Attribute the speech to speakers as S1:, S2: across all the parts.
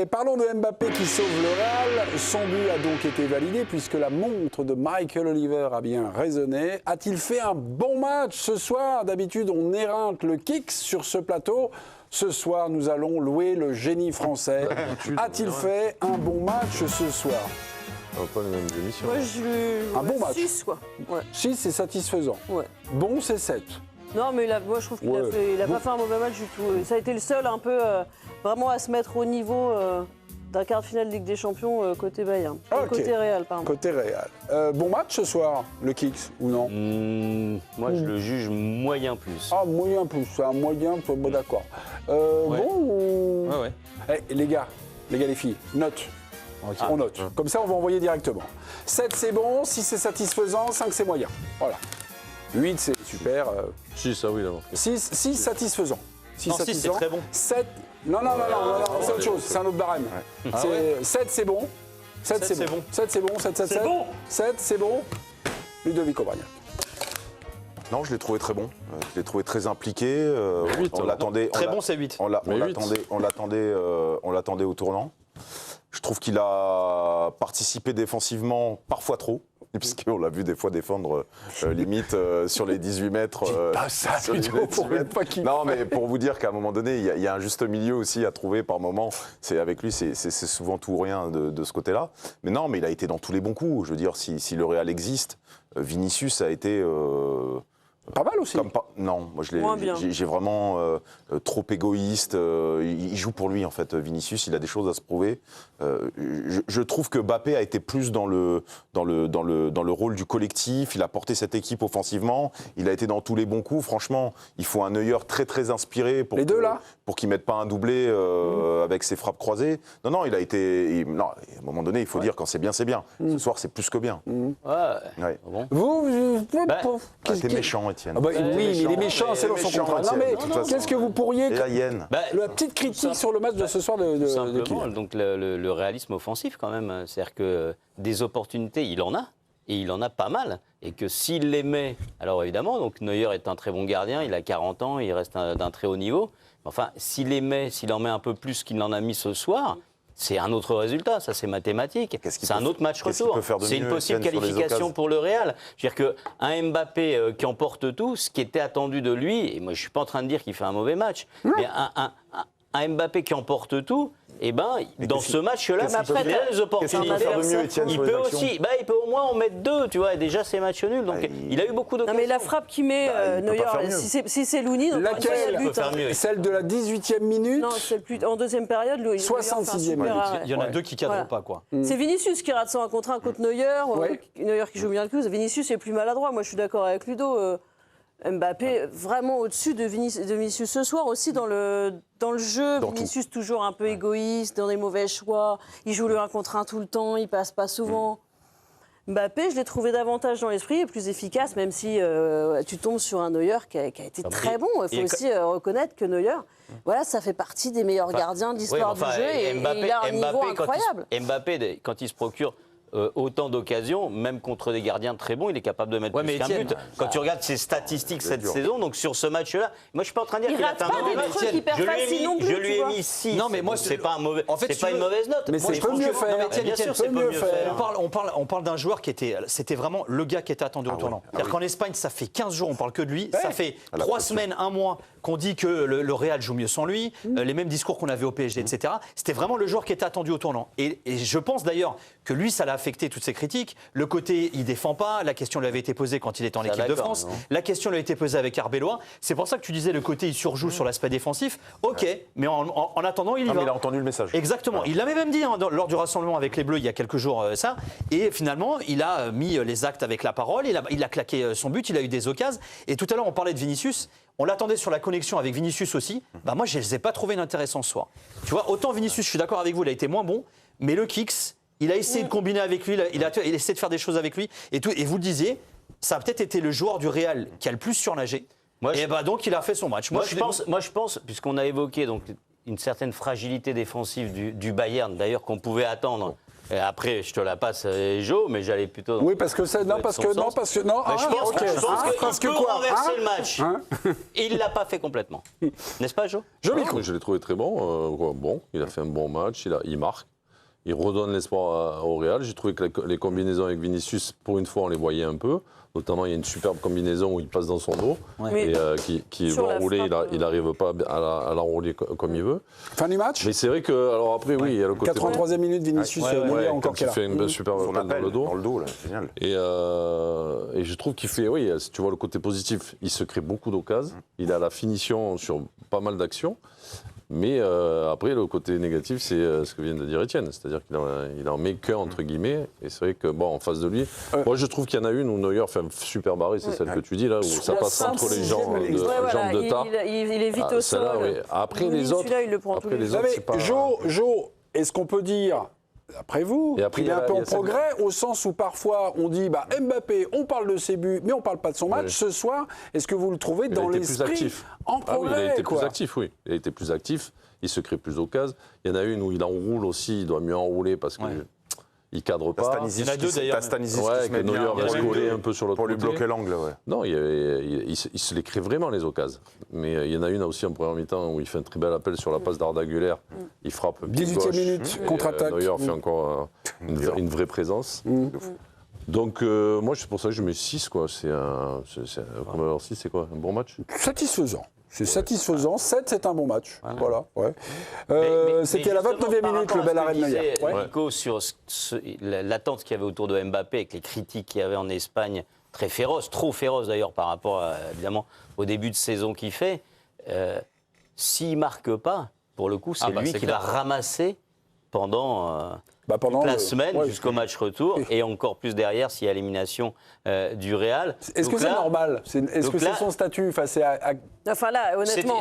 S1: Et parlons de Mbappé qui sauve le Real. Son but a donc été validé puisque la montre de Michael Oliver a bien résonné. A-t-il fait un bon match ce soir? D'habitude, on éreinte le Kicks sur ce plateau. Ce soir, nous allons louer le génie français. A-t-il fait un bon match ce soir?
S2: Pas les mêmes émissions.
S3: Moi, je...
S1: Un bon match.
S3: 6, quoi. Ouais.
S1: 6, c'est satisfaisant.
S3: Ouais.
S1: Bon, c'est 7.
S3: Non, mais moi, je trouve qu'il a pas fait un mauvais match du tout. Ça a été le seul un peu vraiment à se mettre au niveau d'un quart de finale de Ligue des Champions côté Bayern.
S1: Ok.
S3: Côté Real, pardon.
S1: Côté Real. Bon match ce soir, le Kicks, ou non?
S4: Moi, je le juge moyen plus.
S1: Ah, moyen plus, c'est un moyen, bon, d'accord. Bon ou...
S5: Ouais.
S1: Les gars, les filles, note.
S5: Okay.
S1: On note. Comme ça, on va envoyer directement. 7, c'est bon. 6, c'est satisfaisant. 5, c'est moyen. Voilà. 8, c'est super.
S2: 6, ça oui, d'abord.
S1: 6, satisfaisant. 6,
S5: Non, 6, c'est très bon.
S1: 7, non, c'est autre chose. C'est un autre barème.
S5: Ouais.
S1: 7, c'est bon. 7, c'est bon. 7, c'est bon. 7, 7, 7. 7, c'est bon. Ludovic Obrania.
S6: Non, je l'ai trouvé très bon. Je l'ai trouvé très impliqué.
S2: 8,
S6: on l'attendait.
S5: Très bon, c'est 8.
S6: On l'attendait au tournant. Je trouve qu'il a participé défensivement parfois trop, puisqu'on l'a vu des fois défendre limite sur les 18 mètres.
S1: ça,
S6: sur les
S1: Ludo, pour
S6: 18
S1: une
S6: mètres.
S1: fois qu'il
S6: Non, mais pour vous dire qu'à un moment donné, il y a un juste milieu aussi à trouver par moment. Avec lui, c'est souvent tout ou rien de ce côté-là. Mais non, mais il a été dans tous les bons coups. Je veux dire, si le Real existe, Vinicius a été...
S1: Pas mal aussi.
S6: Non, moi
S3: Moins bien.
S6: j'ai vraiment trop égoïste. Il joue pour lui en fait, Vinicius. Il a des choses à se prouver. Je trouve que Mbappé a été plus dans le rôle du collectif. Il a porté cette équipe offensivement. Il a été dans tous les bons coups. Franchement, il faut un Neuer très très inspiré pour
S1: les deux là.
S6: Pour qu'il mette pas un doublé avec ses frappes croisées. Non, il a été. Non, à un moment donné, il faut dire quand c'est bien, c'est bien. Ce soir, c'est plus que bien. Ouais.
S4: Bon.
S1: Vous
S6: T'es méchant, Étienne.
S1: Ah bah, oui, mais il est méchant, c'est dans son contrat. Non, mais qu'est-ce que vous pourriez...
S6: Et la hyène.
S1: La petite critique sur le match de ce soir de
S4: Simplement,
S1: Kylian.
S4: donc le réalisme offensif quand même. C'est-à-dire que des opportunités, il en a. Et il en a pas mal. Et que s'il les met... Alors évidemment, donc Neuer est un très bon gardien, il a 40 ans, il reste d'un très haut niveau. Enfin, s'il en met un peu plus qu'il en a mis ce soir... C'est un autre résultat, ça c'est mathématique. C'est un autre match retour. C'est une possible qualification pour le Real. Je veux dire qu'un Mbappé qui emporte tout, ce qui était attendu de lui, et moi je ne suis pas en train de dire qu'il fait un mauvais match, mais un Mbappé qui emporte tout, et dans ce match-là, il a les opportunités. Il peut aussi, il peut au moins en mettre 2, tu vois, et déjà c'est match nul, donc il a eu beaucoup d'occasions.
S3: Non mais la frappe qu'il met Neuer, si c'est Louni, donc
S1: laquelle
S3: il peut faire
S4: mieux.
S1: Celle de la 18e minute.
S3: Non, c'est en deuxième période.
S1: 66e minute.
S5: Il y en a deux qui cadrent pas, quoi.
S3: C'est Vinicius qui rate 1 contre 1 contre Neuer. Neuer qui joue bien le coup. Vinicius est plus maladroit. Moi, je suis d'accord avec Ludo. Mbappé vraiment au-dessus de Vinicius ce soir aussi dans le jeu. Vinicius toujours un peu égoïste, dans des mauvais choix. Il joue le 1 contre 1 tout le temps, il passe pas souvent. Mbappé, je l'ai trouvé davantage dans l'esprit et plus efficace, même si tu tombes sur un Neuer qui a été très bon. Il faut aussi reconnaître que Neuer, voilà, ça fait partie des meilleurs gardiens de l'histoire du jeu et il a un niveau incroyable.
S4: Mbappé, quand il se procure autant d'occasions, même contre des gardiens très bons, il est capable de mettre plus qu'un but. Quand tu regardes ses statistiques cette saison, donc sur ce match-là, moi je suis pas en train de dire qu'il a fait un mauvais match. Je lui ai mis 6. Non, mais moi c'est pas un mauvais. En fait, c'est pas une mauvaise note.
S1: Mais c'est mieux faire.
S4: Bien sûr, c'est mieux faire.
S5: On parle d'un joueur qui c'était vraiment le gars qui était attendu au tournant. C'est-à-dire qu'en Espagne, ça fait 15 jours, on parle que de lui. Ça fait 3 semaines, 1 mois qu'on dit que le Real joue mieux sans lui, les mêmes discours qu'on avait au PSG, etc. C'était vraiment le joueur qui était attendu au tournant. Et je pense d'ailleurs que lui, ça l'a affecté toutes ces critiques. Le côté, il défend pas. La question lui avait été posée quand il était en équipe de France. La question lui a été posée avec Arbeloa. C'est pour ça que tu disais le côté, il surjoue sur l'aspect défensif. Ok, mais en attendant, il y va.
S6: Mais il a entendu le message.
S5: Exactement. Il l'avait même dit lors du rassemblement avec les Bleus il y a quelques jours, ça. Et finalement, il a mis les actes avec la parole. Il a claqué son but. Il a eu des occasions. Et tout à l'heure, on parlait de Vinicius. On l'attendait sur la connexion avec Vinicius aussi. Moi, je ne les ai pas trouvés intéressants ce soir. Tu vois, autant Vinicius, je suis d'accord avec vous, il a été moins bon. Mais le Kicks, il a essayé de combiner avec lui, il a essayé de faire des choses avec lui. Et vous le disiez, ça a peut-être été le joueur du Real qui a le plus surnagé. Donc, il a fait son match.
S4: Moi, je pense, puisqu'on a évoqué donc, une certaine fragilité défensive du Bayern, d'ailleurs, qu'on pouvait attendre Et après, je te la passe, Jo, mais j'allais plutôt.
S1: Oui, parce que c'est. Non,
S4: dans
S1: parce
S4: son
S1: que. Non,
S4: sens.
S1: parce que. Non,
S4: Mais je pense,
S1: ok.
S4: je pense
S1: Parce
S4: qu'il
S1: que
S4: peut
S1: quoi
S4: renverser le match.
S1: Hein
S4: Et il ne l'a pas fait complètement. N'est-ce pas, Jo?
S1: Joli
S2: Ah,
S1: coup.
S2: mais je l'ai trouvé très bon. Bon, il a fait un bon match, il marque. Il redonne l'espoir au Real. J'ai trouvé que les combinaisons avec Vinicius, pour une fois, on les voyait un peu. Notamment, il y a une superbe combinaison où il passe dans son dos.
S3: Ouais.
S2: Et qui
S3: Sur
S2: veut
S3: la
S2: enrouler,
S3: frappe,
S2: il n'arrive pas à l'enrouler comme il veut.
S1: Fin du match.
S2: Mais c'est vrai que, alors après, oui, il y a le côté.
S1: 83e minute, Vinicius Neuer encore
S2: quand
S1: qui est
S2: il
S1: là.
S2: fait une superbe
S6: Son
S2: passe dans
S6: appel
S2: le dos.
S6: dans le dos, là, génial.
S2: Et je trouve qu'il fait, oui, si tu vois le côté positif, il se crée beaucoup d'occasions. Il a la finition sur pas mal d'actions. Mais après, le côté négatif, c'est ce que vient de dire Étienne. C'est-à-dire qu'il en met qu'un, entre guillemets. Et c'est vrai que, bon, en face de lui, moi, je trouve qu'il y en a une où Neuer fait un super barré, c'est celle que tu dis, là, où ça
S3: La
S2: passe entre les jambes
S3: Ouais,
S2: de,
S3: voilà,
S2: jambes de tas.
S3: il est vite au sol.
S2: Celle-là, oui. Après,
S3: Louis,
S2: les autres.
S3: celui-là, il le prend tous
S2: Après,
S3: les
S2: les
S1: Vous
S2: autres,
S1: savez,
S2: c'est pas.
S1: Jo, est-ce qu'on peut dire, après vous,
S2: Et après,
S1: qu'il est
S2: il y a
S1: un peu
S2: il y
S1: en
S2: a celle-
S1: progrès, au sens où parfois on dit Mbappé, on parle de ses buts, mais on parle pas de son match.
S2: Oui.
S1: Ce soir, est-ce que vous le trouvez
S2: Il a
S1: dans
S2: été plus
S1: l'esprit
S2: actif.
S1: en
S2: Ah oui,
S1: progrès
S2: il a été
S1: quoi.
S2: plus actif, oui. Il a été plus actif. Il se crée plus d'occasions. Il y en a une où il enroule aussi. Il doit mieux enrouler parce qu'il ne cadre pas.
S5: Il y en a deux, d'ailleurs.
S6: T'as Stanislas
S2: Ouais,
S6: qui se met
S2: que Neuer
S6: bien
S2: reste collé un peu sur l'autre
S6: pour lui
S2: côté.
S6: bloquer l'angle. Ouais.
S2: Non, il se les crée vraiment, les occasions. Mais il y en a une aussi en première mi-temps où il fait un très bel appel sur la passe d'Arda Güler. Il frappe. pied
S1: 18e
S2: gauche.
S1: minute,
S2: Et,
S1: contre-attaque.
S2: Neuer fait encore une vraie présence. Donc, moi, c'est pour ça que je mets 6. Quoi. Alors, 6, c'est quoi? Un bon match?
S1: Satisfaisant. C'est satisfaisant. 7, c'est un bon match. Voilà. Ouais.
S4: Mais
S1: C'était à la
S4: justement,
S1: 29e
S4: par
S1: minute,
S4: rapport
S1: le
S4: à
S1: bel
S4: ce que
S1: arrêt de Neuer.
S4: disait Nico, sur l'attente qu'il y avait autour de Mbappé, avec les critiques qu'il y avait en Espagne, très féroces, trop féroces d'ailleurs par rapport, évidemment, au début de saison qu'il fait, s'il ne marque pas, pour le coup, c'est lui qui va ramasser pendant...
S1: pendant
S4: la semaine
S1: ouais.
S4: jusqu'au match retour et encore plus derrière s'il y a élimination du Real.
S1: Est-ce que
S4: Donc
S1: c'est
S4: là,
S1: normal? Est-ce que
S4: là-
S1: c'est son statut face
S3: Enfin là, honnêtement.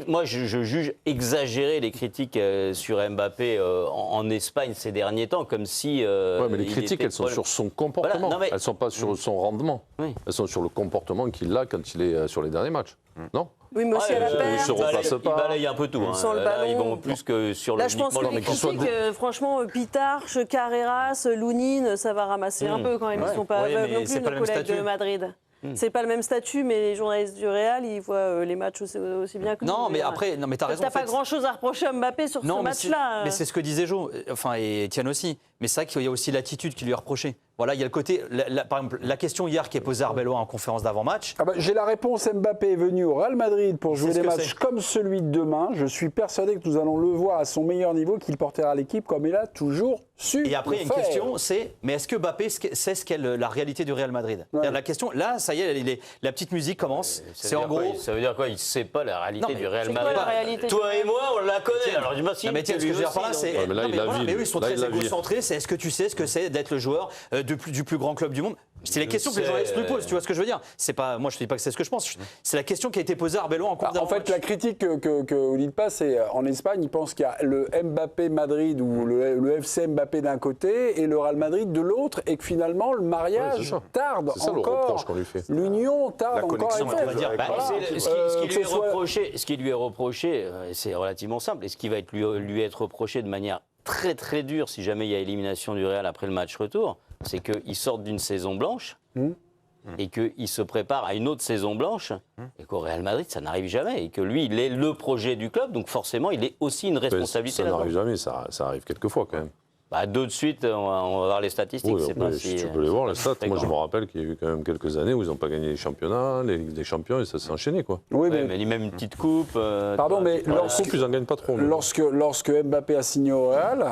S4: moi, je juge exagéré les critiques sur Mbappé en Espagne ces derniers temps, comme si.
S2: Ouais, mais les
S4: il
S2: critiques,
S4: était
S2: elles sont
S4: pas-
S2: sur son comportement.
S4: Voilà, non, mais-
S2: Elles ne sont pas sur son rendement.
S4: Oui.
S2: Elles sont sur le comportement qu'il a quand il est sur les derniers matchs. Non?
S3: Oui, mais aussi à la
S2: il
S3: perte.
S2: se replace
S4: Il
S2: pas.
S4: balaye un peu tout. Hein.
S3: Sans le
S4: Là, ils
S3: ballon.
S4: vont plus que sur
S3: Là,
S4: le
S3: je pense que
S4: uniquement
S3: les
S4: le- qu'il soit
S3: critiques, franchement, Pitarch, Carreras, Lounine, ça va ramasser un peu quand même. Ils ne sont pas
S5: Ouais,
S3: aveugles
S5: mais
S3: non
S5: c'est
S3: plus,
S5: pas
S3: nos
S5: le même
S3: collègues de
S5: statut.
S3: Madrid. C'est pas le même statut, mais les journalistes du Real, ils voient les matchs aussi bien que nous.
S5: Non, mais après, non, mais t'as raison.
S3: T'as
S5: en
S3: pas
S5: fait.
S3: grand-chose à reprocher à Mbappé sur
S5: Non,
S3: ce
S5: mais c'est-
S3: match-là.
S5: mais c'est ce que disait Jo, enfin, et Etienne aussi. Mais c'est vrai qu'il y a aussi l'attitude qui lui est reprochée. Voilà, il y a le côté. Par exemple, la question hier qui est posée à Arbeloa en conférence d'avant-match.
S1: J'ai la réponse. Mbappé est venu au Real Madrid pour jouer
S5: ce
S1: des
S5: que
S1: matchs
S5: c'est.
S1: comme celui de demain. Je suis persuadé que nous allons le voir à son meilleur niveau, qu'il portera l'équipe comme il a toujours su.
S5: Et après, il y a une
S1: le faire.
S5: question, c'est mais est-ce que Mbappé sait ce qu'est la réalité du Real Madrid?
S1: Ouais.
S5: La question, là, ça y est, la petite musique commence.
S4: Ça
S5: C'est
S4: veut
S5: en
S4: dire quoi,
S5: gros.
S4: Ça veut dire quoi? Il ne sait pas la réalité
S5: Non, mais
S4: du Real
S3: c'est quoi
S4: Madrid.
S3: la réalité
S4: Toi
S3: du
S4: et moi, on la connaît. Alors, je me
S5: Non, mais tiens, ce que je veux dire par là, c'est.
S2: Ouais, mais là,
S5: non,
S2: il la
S5: voilà,
S2: vit,
S5: mais eux, ils sont
S2: là,
S5: très
S2: il la vit.
S5: égocentrés. C'est est-ce que tu sais ce que c'est d'être le joueur du plus grand club du monde? C'est les questions que les journalistes lui posent. Tu vois ce que je veux dire? C'est pas, moi, je ne dis pas que c'est ce que je pense. C'est la question qui a été posée à Arbeloa en conférence
S1: En fait, la critique que vous dites pas, c'est en Espagne, ils pensent qu'il y a le Mbappé Madrid ou le FC Mbappé d'un côté et le Real Madrid de l'autre, et que finalement le
S2: Ouais,
S1: mariage
S2: c'est ça.
S1: tarde
S2: C'est ça le
S1: encore.
S2: reproche qu'on lui fait.
S1: L'union tarde
S6: La
S1: encore à
S6: connexion,
S1: être
S6: on va dire,
S1: faite.
S4: Bah,
S1: Voilà.
S4: ce qui
S1: Que
S4: lui est
S1: ce soit-
S4: reproché, c'est relativement simple. Et ce qui va lui être reproché de manière très très dure, si jamais il y a élimination du Real après le match retour, c'est qu'il sorte d'une saison blanche et qu'il se prépare à une autre saison blanche et qu'au Real Madrid, ça n'arrive jamais. Et que lui, il est le projet du club, donc forcément, il est aussi une responsabilité
S2: Ça
S4: là-dedans.
S2: n'arrive jamais, ça arrive quelques fois quand même.
S4: Bah, deux de suite, on va voir les statistiques.
S2: Oui,
S4: c'est
S2: mais
S4: pas
S2: si
S4: si,
S2: tu peux les voir, les stats.
S4: très
S2: Moi, je
S4: grand.
S2: me rappelle qu'il y a eu quand même quelques années où ils n'ont pas gagné les championnats, les Ligues des Champions, et ça s'est enchaîné, quoi.
S1: Oui,
S4: Ouais,
S1: mais
S4: mais même une petite coupe.
S1: pardon, mais
S2: La
S1: lorsque,
S2: coupe, ils n'en gagnent pas trop. mais-
S1: lorsque Mbappé a signé au Real,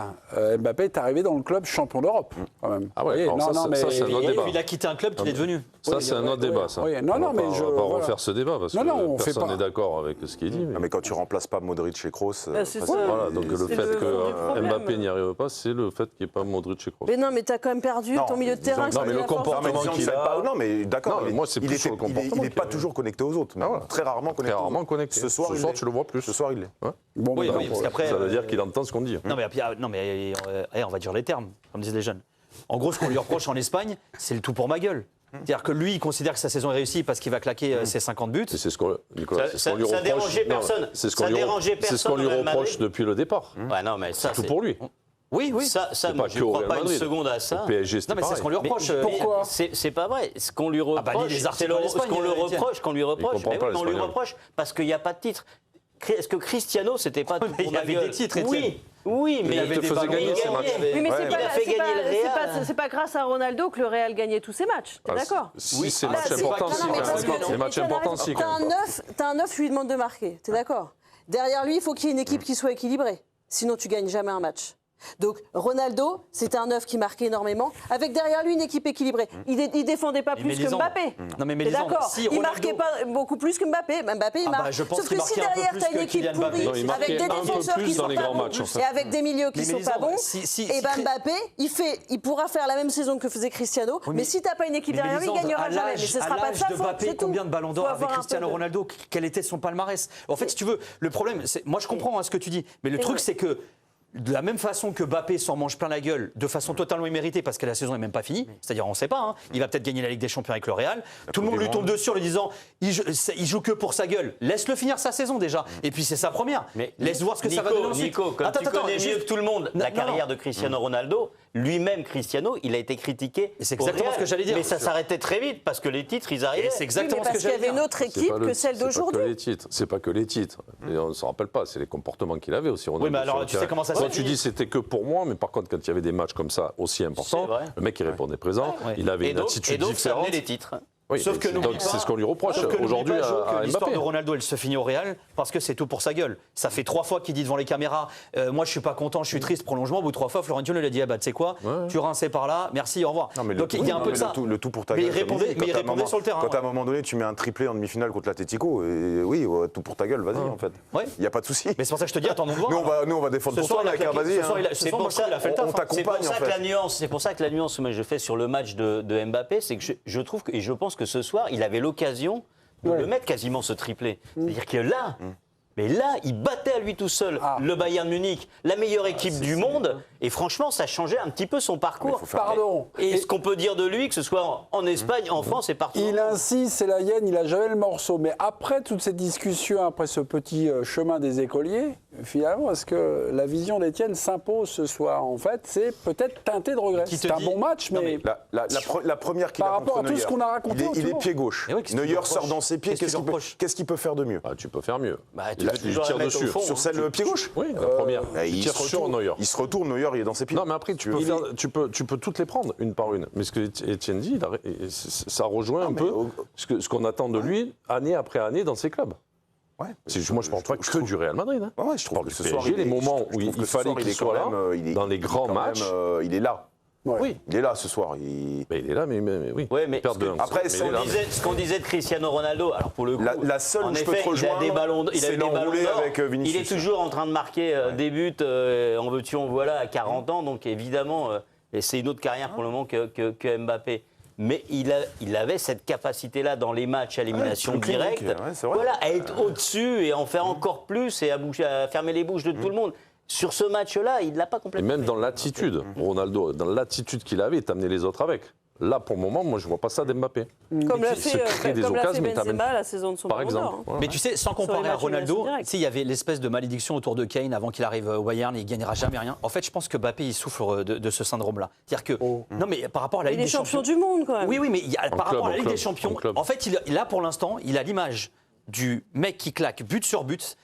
S1: Mbappé est arrivé dans le club champion d'Europe, quand même.
S2: Ah ouais,
S1: Oui,
S2: alors ça, ça, c'est un autre
S5: Et
S2: débat.
S5: puis il a quitté un club qu'il est devenu.
S2: Ça, c'est un autre débat, ça.
S1: Oui, non,
S2: On
S1: non,
S2: va
S1: mais
S2: pas-
S1: je-
S2: on va pas
S1: voilà.
S2: refaire ce débat, parce
S1: Non, non, on
S2: que
S1: fait
S2: personne
S1: pas.
S2: n'est d'accord avec ce qu'il dit.
S6: Non, mais quand tu remplaces pas Modric et Kroos,
S3: c'est
S6: enfin,
S3: ça.
S2: Voilà, donc le
S3: C'est
S2: fait
S3: le fond du
S2: que
S3: problème.
S2: Mbappé n'y arrive pas, c'est le fait qu'il n'y ait pas Modric et Kroos.
S3: Mais non, mais t'as quand même perdu
S6: Non,
S3: ton milieu de
S6: disons
S3: terrain.
S6: que-
S3: qui
S2: non, mais
S3: fait
S2: le
S3: la force.
S2: comportement
S6: disons
S2: qu'il
S6: que c'est
S2: a-
S6: pas- Non, mais d'accord.
S2: Non, mais moi, c'est
S6: il
S2: plus
S6: était-
S2: sur le comportement
S6: Il n'est pas
S2: qu'il-
S6: toujours connecté aux autres. Mais
S2: Ah, voilà.
S6: très rarement connecté.
S2: Très
S6: aux
S2: rarement
S6: autres.
S2: connecté.
S6: Ce soir,
S2: tu le vois plus.
S6: Ce soir, il l'est.
S1: Bon,
S5: Oui,
S1: bah,
S5: oui, parce qu'après.
S2: Ça veut dire qu'il entend ce qu'on dit.
S5: Non, mais on va dire les termes, comme disent les jeunes. En gros, ce qu'on lui reproche en Espagne, c'est le tout pour ma gueule. C'est-à-dire que lui, il considère que sa saison est réussie parce qu'il va claquer ses 50 buts.
S2: Et c'est ce qu'on Nicolas, c'est ce qu'on lui
S4: ça
S2: reproche.
S4: dérangeait
S2: Non,
S4: personne.
S2: C'est ce
S4: Ça
S2: qu'on lui
S4: dérangeait
S2: c'est ce qu'on lui
S4: personne au Real
S2: reproche
S4: Madrid.
S2: depuis le départ.
S4: Ouais, non, mais ça,
S2: Tout
S4: c'est-
S2: pour lui.
S5: Oui, oui.
S4: Ça,
S2: C'est
S4: moi,
S2: pas
S4: je
S2: que
S4: ne
S2: au
S4: crois
S2: Real
S4: pas une
S2: Madrid.
S4: seconde à ça.
S2: Au PSG, c'était
S5: Non, mais c'est
S2: pareil.
S5: ce qu'on lui reproche.
S1: Pourquoi
S4: C'est pas vrai. Ce qu'on lui reproche,
S5: lis les articles
S4: c'est
S5: en Espagne,
S4: ce qu'on lui
S5: Étienne.
S4: reproche,
S2: comprend
S4: mais
S2: pas
S4: oui, on lui
S2: l'espagnol.
S4: reproche parce qu'il n'y a pas de titre. Est-ce que Cristiano, c'était pas tout
S5: mais
S4: pour
S5: il
S4: la
S5: avait
S4: gueule
S5: des titres, Étienne.
S4: Oui, mais
S5: Il avait des
S2: faisait
S5: ballons
S2: gagner
S5: d'or,
S2: ces
S5: il
S2: matchs.
S5: avait-
S3: Oui, mais
S6: Ouais.
S3: c'est
S4: Il a fait gagner le Real.
S3: pas grâce à Ronaldo que le Real gagnait tous ses matchs. T'es
S2: Ah,
S3: d'accord
S2: si c'est
S3: Là,
S2: match
S3: c'est-
S2: important,
S3: non,
S2: si,
S3: non, mais
S2: quand
S3: parce
S2: même.
S3: que-
S2: Les matchs importants, si, quand même.
S3: T'as un 9, tu lui demandes de marquer. T'es d'accord? Derrière lui, il faut qu'il y ait une équipe qui soit équilibrée. Sinon, tu gagnes jamais un match. Donc Ronaldo, c'était un 9 qui marquait énormément, avec derrière lui une équipe équilibrée. Il défendait pas
S5: Mais
S3: plus que
S5: Mélisande.
S3: Mbappé.
S5: Non, mais
S3: T'es
S5: Mélisande,
S3: d'accord?
S5: si
S3: Il
S5: Ronaldo-
S3: marquait pas beaucoup plus que Mbappé. Mbappé, il
S5: Ah bah,
S3: marque.
S5: je pense
S3: Sauf
S5: qu'il
S3: que si
S5: marquait un peu
S3: derrière,
S5: plus
S3: t'as
S5: que
S3: une équipe
S5: Kylian Mbappé.
S3: pourrie,
S2: Non, il marquait
S3: avec des
S2: un peu
S3: défenseurs
S2: plus
S3: qui
S2: dans
S3: sont
S2: les
S3: pas
S2: grands
S3: bons
S2: matchs, en fait.
S3: et avec des milieux qui
S5: Mais
S3: sont
S5: Mélisande,
S3: pas bons,
S5: si
S3: et ben Mbappé, il pourra faire la même saison que faisait Cristiano.
S5: Oui,
S3: mais si t'as pas une équipe derrière lui, il gagnera jamais. Mais ce sera pas de sa
S5: de
S3: faute.
S5: Mbappé,
S3: c'est tout.
S5: combien de ballons d'or
S3: Faut
S5: avec
S3: avoir un
S5: Cristiano
S3: peu de-
S5: Ronaldo? Quel était son palmarès? En fait, si tu veux, le problème, c'est, moi je comprends ce que tu dis, mais le truc c'est que de la même façon que Mbappé s'en mange plein la gueule, de façon totalement imméritée, parce que la saison n'est même pas finie, c'est-à-dire on ne sait pas, hein, il va peut-être gagner la Ligue des Champions avec le Real, tout le monde lui tombe dessus en lui disant il joue que pour sa gueule, laisse-le finir sa saison déjà, et puis c'est sa première, laisse voir ce que ça va donner ensuite.
S4: Nico, comme tu connais mieux que tout le monde la
S5: Non,
S4: carrière
S5: non.
S4: de Cristiano Ronaldo, lui-même Cristiano, il a été critiqué.
S5: Et c'est
S4: au
S5: exactement
S4: Real.
S5: ce que j'allais dire.
S4: Mais ça s'arrêtait très vite parce que les titres, ils arrivaient.
S5: Et c'est
S3: Oui,
S5: exactement
S3: mais
S5: ce que
S3: parce qu'il y
S5: j'allais
S3: avait une
S5: dire.
S3: autre
S2: C'est
S3: équipe
S2: pas le-
S3: que celle
S2: C'est pas que
S3: d'aujourd'hui.
S2: les titres. C'est pas que les titres. Et on ne se rappelle pas. C'est les comportements qu'il avait aussi. Ronaldo,
S5: Oui, mais alors,
S2: sur le
S5: tu sais
S2: terrain.
S5: comment ça se
S2: Toi,
S5: fait.
S2: tu dis c'était que pour moi, mais par contre, quand il y avait des matchs comme ça aussi importants,
S4: C'est vrai.
S2: le mec il répondait présent. Il avait une attitude
S4: ça
S2: différente.
S4: amenait les titres.
S2: Oui,
S5: Sauf que n'oublie
S2: donc
S5: pas-
S2: c'est ce qu'on lui reproche
S5: Sauf que n'oublie
S2: aujourd'hui
S5: pas, Jo, que
S2: à
S5: l'histoire
S2: Mbappé.
S5: de Ronaldo, elle se finit au Real parce que c'est tout pour sa gueule. Ça fait 3 fois qu'il dit devant les caméras moi je suis pas content, je suis triste, prolongement. Au bout de 3 fois, Florentino lui a dit ah bah tu sais quoi, tu rincais par là, merci, au revoir.
S6: Non, mais
S5: Donc il y a un peu de ça.
S6: Le tout pour ta
S5: Mais
S6: gueule.
S5: il
S6: comme
S5: répondait-
S6: dit.
S5: mais il
S6: Quand à un
S5: répondait
S6: moment-
S5: sur le terrain,
S6: Quand à un
S5: ouais.
S6: moment donné, tu mets un triplé en demi-finale contre l'Atlético, et oui, tout pour ta gueule, vas-y en fait.
S5: Ouais.
S6: Il n'y a pas de souci.
S5: Mais c'est pour ça que je te dis attendons de voir.
S6: Nous, on va défendre
S5: Ce
S6: pour
S5: soir,
S6: toi,
S5: il a
S6: mec,
S5: claqué-
S6: vas-y.
S5: ce soir, il a-
S6: hein.
S5: ce soir, moi, je trouve qu'il a fait le taf, hein.
S4: C'est pour
S6: t'accompagne,
S4: ça
S6: en
S4: que
S6: fait.
S4: la nuance, c'est pour ça que la nuance que moi je fais sur le match de Mbappé, c'est que je trouve et je pense que ce soir, il avait l'occasion de le mettre quasiment ce triplé. C'est-à-dire que là, mais là, il battait à lui tout seul le Bayern Munich, la meilleure équipe du monde, et franchement, ça changeait un petit peu son parcours.
S1: Pardon.
S4: Et ce qu'on peut dire de lui, que ce soit en Espagne, en France et partout.
S1: Il insiste, c'est la hyène, il a jamais le morceau. Mais après toute cette discussion, après ce petit chemin des écoliers, finalement, est-ce que la vision d'Étienne s'impose ce soir? En fait, c'est peut-être teinté de regret.
S5: Qui te
S1: C'est un
S5: dit-
S1: bon match,
S5: Non,
S1: mais
S6: La première qu'il a
S1: Par rapport
S6: contre
S1: à tout
S6: Neuer,
S1: ce qu'on a raconté
S6: il est
S1: autour.
S6: pied gauche.
S5: Et oui, qu'est-ce que tu
S6: Neuer
S5: lui
S6: sort
S5: reproches
S6: dans ses pieds,
S5: Qu'est-ce que tu lui reproches
S6: qu'est-ce qu'il peut faire de mieux
S2: Ah, tu peux faire mieux.
S4: Bah, tu
S2: Là,
S4: peux
S2: tu
S4: toujours
S2: tires
S4: la mettre au
S2: dessus.
S4: fond,
S6: Sur
S4: hein.
S6: celle pied gauche
S2: Oui, la première.
S6: Il
S2: Tu tires
S6: se
S2: sur
S6: retourne,
S2: Neuer.
S6: il se retourne, Neuer, il est dans ses pieds.
S2: Non, mais après, tu peux toutes les prendre une par une. Mais ce que Étienne dit, ça rejoint un peu ce qu'on attend de lui année après année dans ses clubs.
S6: Ouais.
S2: Moi, je ne parle pas que du Real Madrid. Hein.
S6: Ouais, je trouve
S2: parle
S6: que
S2: du
S6: ce soir,
S2: PSG, les moments où
S6: je trouve
S2: il
S6: que ce
S2: fallait
S6: soir,
S2: qu'il
S6: est
S2: soit
S6: quand
S2: là,
S6: même,
S2: dans les grands
S6: quand même,
S2: matchs.
S6: il est là.
S2: Oui.
S6: Il est là ce soir.
S2: Mais il est là, mais oui.
S4: Ouais, mais
S2: Perte de un.
S6: Après,
S2: Mais
S6: ce
S2: il est là.
S4: Ce qu'on disait de Cristiano Ronaldo, alors pour le coup,
S6: La seule
S4: en
S6: où je peux
S4: effet,
S6: te rejoindre,
S4: il a des ballons, il a
S6: c'est
S4: eu des ballons
S6: l'enroulé
S4: d'or.
S6: avec Vinicius.
S4: Il est toujours en train de marquer des buts, en veux-tu, en voilà, à 40 ans. Donc évidemment, et c'est une autre carrière pour le moment que Mbappé. Mais il avait cette capacité-là dans les matchs à élimination
S6: le clinique,
S4: directe,
S6: ouais, c'est vrai.
S4: voilà, à être au-dessus et en faire encore plus et à fermer les bouches de tout le monde. Sur ce match-là, il ne l'a pas
S2: Et
S4: complètement
S2: même
S4: fait.
S2: dans l'attitude, Ronaldo, dans l'attitude qu'il avait, t'amener les autres avec. Là, pour le moment, moi, je ne vois pas ça d'Mbappé.
S3: Comme l'a
S2: se
S3: fait,
S2: crée des
S3: comme l'a fait
S2: occasions, mais t'as
S3: Benzema
S2: même-
S3: la saison de son
S2: Par
S3: Ballon
S2: exemple.
S3: d'Or, hein.
S2: Voilà.
S5: Mais tu sais, sans comparer
S3: les
S5: à
S3: matchs
S5: Ronaldo,
S3: élimination directe.
S5: tu sais, il y avait l'espèce de malédiction autour de Kane avant qu'il arrive au Bayern, il gagnera jamais rien. En fait, je pense que Mbappé, il souffre de ce syndrome-là. C'est-à-dire que, non mais par rapport à la
S3: Il
S5: Ligue
S3: est
S5: des
S3: champion
S5: Champions.
S3: du monde quand même.
S5: Oui, mais par rapport à la Ligue des
S2: en
S5: Champions,
S2: club.
S5: en fait, là pour l'instant, il a l'image du mec qui claque but sur but,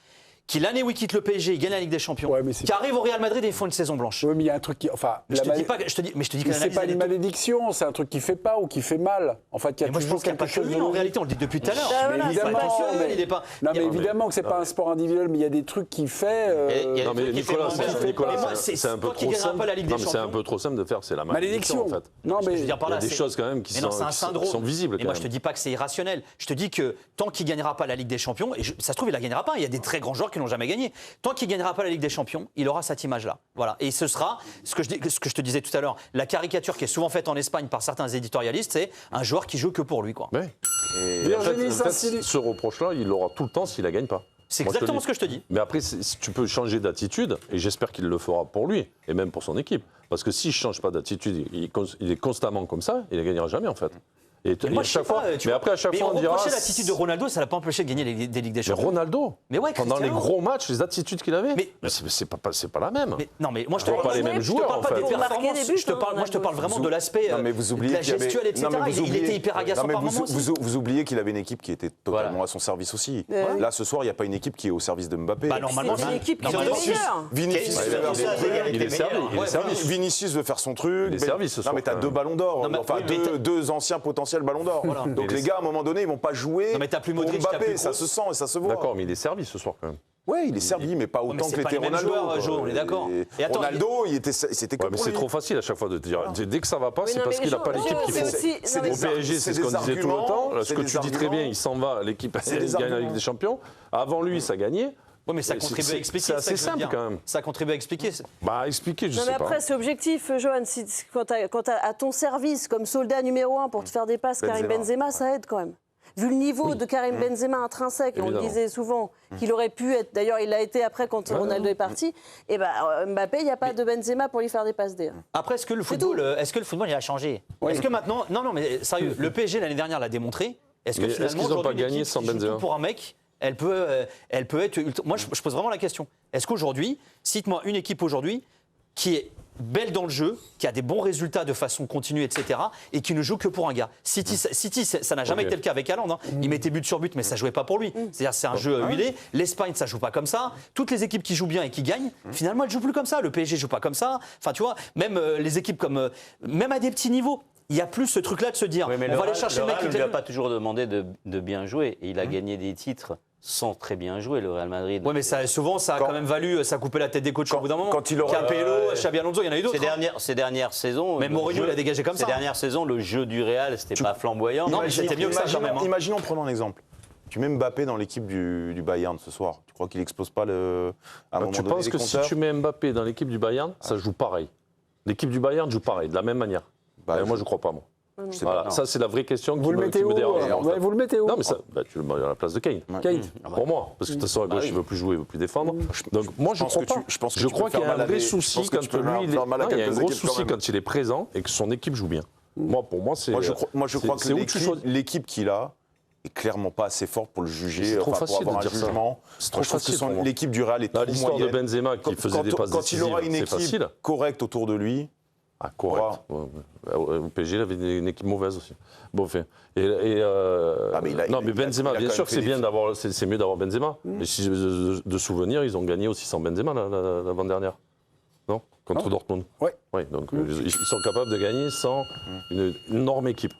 S5: qui l'année où il quitte le PSG, il gagne la Ligue des Champions,
S1: Ouais, mais c'est-
S5: qui arrive au Real Madrid et il faut une saison blanche.
S1: Oui, mais il y a un truc qui. Enfin,
S5: Je te dis pas, je te dis, mais je te dis que
S1: mais c'est
S5: l'analyse,
S1: pas
S5: elle est
S1: une
S5: toute-
S1: malédiction, c'est un truc qui fait pas ou qui fait mal. En fait, il y a
S5: Mais moi, je
S1: toujours
S5: pense qu'il n'y a
S1: quelque
S5: pas que
S1: chose
S5: lui,
S1: de
S5: en
S1: logique.
S5: réalité, on le dit depuis tout à l'heure.
S3: Ah, voilà,
S5: Mais il est
S1: évidemment,
S5: pas tout seul,
S1: mais-
S5: il est pas.
S1: Non, mais
S2: Non,
S1: évidemment que c'est pas un sport individuel, mais il y a des trucs qui fait.
S4: Et- il y a
S2: Non
S4: des
S2: mais
S4: trucs qui fait
S2: Nicolas,
S4: moins bien.
S2: Nicolas,
S5: Mais moi,
S2: c'est
S5: c'est
S2: un peu
S5: toi qui
S2: trop
S5: gagneras
S2: simple.
S5: pas la Ligue des
S2: Non, mais c'est un
S5: Champions.
S2: peu trop simple de faire, c'est la malédiction
S1: Malédiction.
S2: en fait.
S1: Non,
S5: Je veux
S1: mais.
S5: dire par
S2: Il y a
S5: là,
S2: des
S5: c'est-
S2: choses quand même qui
S5: Mais non,
S2: sont-
S5: c'est un
S2: qui sont-
S5: syndrome.
S2: qui sont visibles,
S5: Et
S2: quand
S5: moi,
S2: même.
S5: je te dis pas que c'est irrationnel. Je te dis que tant qu'il gagnera pas la Ligue des Champions, et ça se trouve, il la gagnera pas. Il y a des très grands joueurs qui n'ont jamais gagné. Tant qu'il gagnera pas la Ligue des Champions, il aura cette image-là. Voilà. Et ce sera ce que je te disais tout à l'heure. La caricature qui est souvent faite en Espagne par certains éditorialistes, c'est un joueur qui joue que pour lui, quoi.
S2: Ouais.
S6: Et
S2: Et en fait,
S1: Virginie Saint-Cyr-
S2: ce reproche-là, il l'aura tout le temps s'il la gagne pas.
S5: C'est
S2: Moi, je te
S5: exactement
S2: le dis.
S5: ce que je te dis.
S2: Mais après, si tu peux changer d'attitude, et j'espère qu'il le fera pour lui, et même pour son équipe. Parce que s'il ne change pas d'attitude, il est constamment comme ça, il ne gagnera jamais en fait. Et
S5: Moi,
S2: à
S5: je
S2: chaque
S5: sais pas,
S2: fois,
S5: tu
S2: mais
S5: vois,
S2: après, à chaque
S5: mais
S2: fois, on dira.
S5: reprocher l'attitude de Ronaldo, ça l'a pas empêché de gagner des Ligues des
S2: Mais
S5: Champions.
S2: Ronaldo,
S5: Mais ouais,
S2: pendant les
S5: Cristiano.
S2: gros matchs, les attitudes qu'il avait,
S5: Mais-
S2: c'est pas la même.
S5: Non, mais moi je te
S2: On
S5: parle
S2: pas les mêmes
S5: je te
S2: joueurs,
S5: parle
S2: en
S5: pas
S2: fait.
S5: des
S3: Pour marquer
S5: performances.
S3: des buts,
S5: Moi je te parle vraiment de l'aspect
S6: Non, mais vous oubliez
S5: de la
S6: qu'il y avait-
S5: gestuelle, etc.
S6: Non, mais vous
S5: Il était
S6: oubliez-
S5: hyper agaçant
S6: Non, mais
S5: par moments aussi.
S6: vous oubliez qu'il avait une équipe qui était totalement
S4: Voilà.
S6: à son service aussi.
S3: Ouais.
S6: Là, ce soir, il n'y a pas une équipe qui est au service de Mbappé.
S5: Bah, normalement,
S3: C'est une équipe qui est
S5: normalement,
S3: meilleure.
S6: Vinicius,
S4: Ouais,
S6: veut faire son
S4: ouais,
S6: truc.
S4: ouais,
S2: Il est servi. Il est
S5: Ouais,
S2: servi.
S6: Vinicius veut faire son truc.
S2: Il est servi ce soir,
S6: Non, mais t'as
S2: quand
S6: deux
S2: même.
S6: ballons d'or.
S5: Non, mais-
S6: Enfin,
S5: oui, mais
S6: deux anciens potentiels ballons d'or.
S5: Voilà.
S6: Donc
S2: Mais
S6: les gars, à un moment donné, ils vont pas jouer
S5: Non, mais t'as plus
S6: pour
S5: Modric, t'as
S6: Mbappé.
S5: plus
S6: Ça
S5: Kroos.
S6: se sent et ça se voit.
S2: D'accord, mais il est servi ce soir quand même.
S6: Ouais, il est servi, mais pas
S5: mais
S6: autant
S5: c'est
S6: que
S5: pas
S6: l'était
S5: les mêmes
S6: Ronaldo.
S5: joueurs,
S6: quoi.
S5: Jo, on est d'accord. Et attends,
S6: Ronaldo, c'était que
S2: Ouais, mais
S6: pour
S2: c'est
S6: lui.
S2: trop facile à chaque fois de te dire. Dès que ça va pas,
S3: Oui,
S2: c'est
S3: non,
S2: parce
S3: mais
S2: qu'il n'a
S3: Jo,
S2: pas l'équipe
S3: Jo,
S2: qu'il
S3: c'est
S2: faut.
S3: aussi-
S6: C'est
S3: non, mais
S2: Au PSG, c'est ce qu'on disait tout le temps. Ce que tu dis très bien, il s'en va, l'équipe
S6: C'est des
S2: gagne la Ligue
S6: arguments.
S2: des Champions. Avant lui, ça gagnait.
S5: Oui, mais ça
S2: C'est-
S5: contribue à
S2: c'est-
S5: expliquer.
S2: c'est
S5: ça
S2: assez
S5: que je veux
S2: simple,
S5: dire.
S2: quand même.
S5: Ça contribue à expliquer.
S2: Bah, expliquer, je
S3: Non, mais
S2: sais pas.
S3: après, c'est objectif, Johan. Quand tu à ton service, comme soldat numéro 1 pour te faire des passes, Karim Benzema, ça aide quand même. Vu le niveau de Karim Benzema intrinsèque, et on le
S2: Évidemment.
S3: disait souvent, qu'il aurait pu être, d'ailleurs il l'a été après quand Ronaldo est parti, et ben Mbappé, il n'y a pas de Benzema pour lui faire des passes D.
S5: Après, est-ce que le football, il a changé Est-ce que maintenant, non, mais sérieux, le PSG l'année dernière l'a démontré. Est-ce que
S2: Mais est-ce
S5: finalement,
S2: qu'ils ont
S5: aujourd'hui,
S2: pas gagné
S5: une équipe
S2: sans
S5: qui joue
S2: Benzema
S5: tout pour un mec, elle peut être. Moi, je pose vraiment la question. Est-ce qu'aujourd'hui, cite-moi une équipe aujourd'hui qui est belle dans le jeu, qui a des bons résultats de façon continue, etc., et qui ne joue que pour un gars. City, ça n'a jamais
S2: Ok.
S5: été le cas avec Haaland. Hein. Il mettait but sur but, mais ça jouait pas pour lui. C'est-à-dire, c'est un jeu huilé. L'Espagne, ça joue pas comme ça. Toutes les équipes qui jouent bien et qui gagnent, finalement, elles jouent plus comme ça. Le PSG joue pas comme ça. Enfin, tu vois, même les équipes comme, même à des petits niveaux. Il y a plus ce truc-là de se dire,
S4: Oui, mais
S5: on va aller chercher le mec
S4: Real
S5: qui
S4: ne lui a
S5: est
S4: pas toujours demandé de bien jouer. Et il a gagné des titres sans très bien jouer, le Real Madrid.
S5: Oui, mais souvent, ça a quand même valu, ça a coupé la tête des coachs au bout d'un moment.
S6: quand il aura-
S5: Capello, Xabi Alonso, il y en a eu d'autres.
S4: Ces dernières saisons.
S5: Même
S4: le
S5: Mourinho,
S4: jeu-
S5: il a dégagé comme ça.
S4: Ces dernières saisons, le jeu du Real, c'était pas flamboyant.
S5: Non, mais c'était mieux que ça, quand même, hein.
S6: Imaginons, prenons un exemple. Tu mets Mbappé dans l'équipe du Bayern ce soir. Tu crois qu'il explose pas à un moment
S2: Tu
S6: donné
S2: penses
S6: les
S2: que si
S6: compteurs
S2: tu mets Mbappé dans l'équipe du Bayern, ça joue pareil. L'équipe du Bayern joue pareil, de la même manière.
S6: Bah,
S2: Moi, je crois pas, moi.
S6: Je sais
S2: Voilà,
S6: pas.
S2: ça, c'est la vraie question
S1: Vous le mettez
S2: qui me
S1: où
S2: dérange.
S1: ouais, vous le mettez où
S2: Non, mais ça, tu le mets à la place de Kane.
S1: Kate.
S2: Pour moi, parce que de toute façon, à gauche, il ne veut plus jouer, il ne veut plus défendre. Donc, moi, je
S6: pense
S2: crois
S6: que tu-
S2: pas.
S6: je pense que
S2: Je
S6: tu
S2: crois
S6: peux
S2: qu'il y a
S6: faire
S2: un
S6: mal à
S2: vrai
S6: des- je
S2: souci
S6: pense que
S2: quand
S6: tu peux
S2: lui, il est.
S6: faire mal à
S2: Non, il y a un
S6: quelques
S2: gros
S6: équipes quand
S2: souci
S6: même.
S2: quand il est présent et que son équipe joue bien. Moi, pour moi, c'est.
S6: Moi, je crois que
S2: c'est où tu choisis.
S6: l'équipe qu'il a est clairement pas assez forte pour le juger,
S2: C'est trop
S6: pour
S2: facile
S6: avoir
S2: de
S6: un
S2: dire ça.
S6: jugement.
S2: C'est trop
S6: Je trouve que
S2: facile pour moi.
S6: l'équipe du Real est
S2: Là,
S6: trop
S2: l'histoire de
S6: moyenne.
S2: Benzema qui faisait des passes
S6: Quand il aura une
S2: décisives, c'est
S6: équipe
S2: facile.
S6: correcte autour de lui,
S2: Ah, correct. Au PSG, il avait une équipe mauvaise aussi. Bon, fait.
S6: mais
S2: Non, mais Benzema,
S6: il a
S2: bien
S6: quand
S2: sûr
S6: même
S2: que c'est
S6: fait
S2: bien
S6: des-
S2: d'avoir, c'est mieux d'avoir Benzema. Mais si de souvenir, ils ont gagné aussi sans Benzema l'avant-dernière. Non Contre Dortmund.
S1: Ouais.
S2: Oui, donc ils sont capables de gagner sans une énorme équipe.